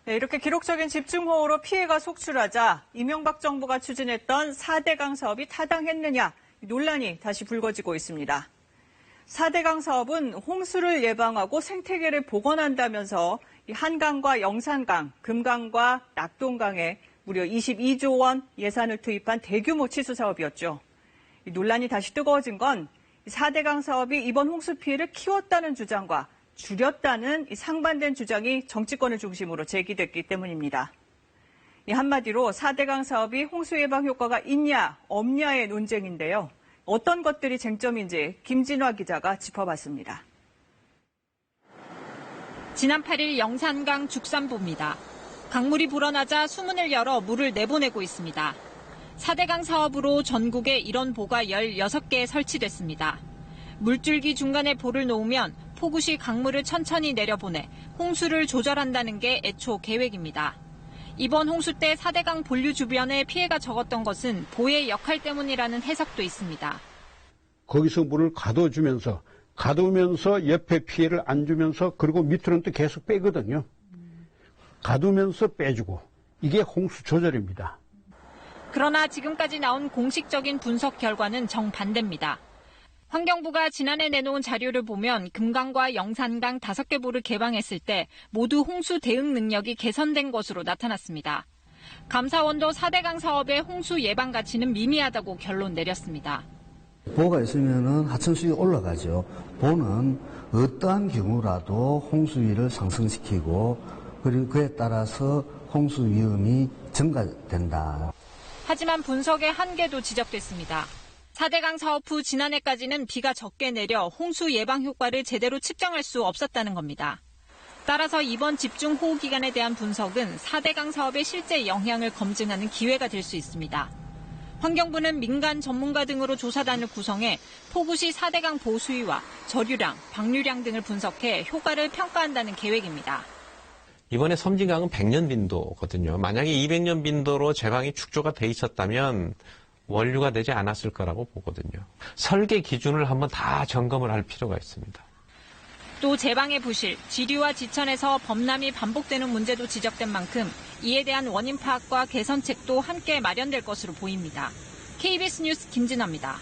네, 이렇게 기록적인 집중호우로 피해가 속출하자 이명박 정부가 추진했던 4대강 사업이 타당했느냐 논란이 다시 불거지고 있습니다. 4대강 사업은 홍수를 예방하고 생태계를 복원한다면서 한강과 영산강, 금강과 낙동강에 무려 22조 원 예산을 투입한 대규모 치수 사업이었죠. 논란이 다시 뜨거워진 건 4대강 사업이 이번 홍수 피해를 키웠다는 주장과 줄였다는 상반된 주장이 정치권을 중심으로 제기됐기 때문입니다. 한마디로 4대강 사업이 홍수 예방 효과가 있냐 없냐의 논쟁인데요. 어떤 것들이 쟁점인지 김진화 기자가 짚어봤습니다. 지난 8일 영산강 죽산보입니다. 강물이 불어나자 수문을 열어 물을 내보내고 있습니다. 4대강 사업으로 전국에 이런 보가 16개 설치됐습니다. 물줄기 중간에 보를 놓으면 폭우시 강물을 천천히 내려보내 홍수를 조절한다는 게 애초 계획입니다. 이번 홍수 때 4대강 본류 주변에 피해가 적었던 것은 보의 역할 때문이라는 해석도 있습니다. 거기서 물을 가둬주면서 옆에 피해를 안 주면서 그리고 밑으로는 또 계속 빼거든요. 가두면서 빼주고 이게 홍수 조절입니다. 그러나 지금까지 나온 공식적인 분석 결과는 정반대입니다. 환경부가 지난해 내놓은 자료를 보면 금강과 영산강 5개 보를 개방했을 때 모두 홍수 대응 능력이 개선된 것으로 나타났습니다. 감사원도 4대강 사업의 홍수 예방 가치는 미미하다고 결론 내렸습니다. 보가 있으면 하천수위가 올라가죠. 보는 어떠한 경우라도 홍수위를 상승시키고 그리고 그에 따라서 홍수 위험이 증가된다. 하지만 분석의 한계도 지적됐습니다. 4대강 사업 후 지난해까지는 비가 적게 내려 홍수 예방 효과를 제대로 측정할 수 없었다는 겁니다. 따라서 이번 집중호우 기간에 대한 분석은 4대강 사업의 실제 영향을 검증하는 기회가 될 수 있습니다. 환경부는 민간 전문가 등으로 조사단을 구성해 폭우 시 4대강 보수위와 저류량, 방류량 등을 분석해 효과를 평가한다는 계획입니다. 이번에 섬진강은 100년 빈도거든요. 만약에 200년 빈도로 제방이 축조가 돼 있었다면 원류가 되지 않았을 거라고 보거든요. 설계 기준을 한번 다 점검을 할 필요가 있습니다. 또 제방의 부실, 지류와 지천에서 범람이 반복되는 문제도 지적된 만큼 이에 대한 원인 파악과 개선책도 함께 마련될 것으로 보입니다. KBS 뉴스 김진아입니다.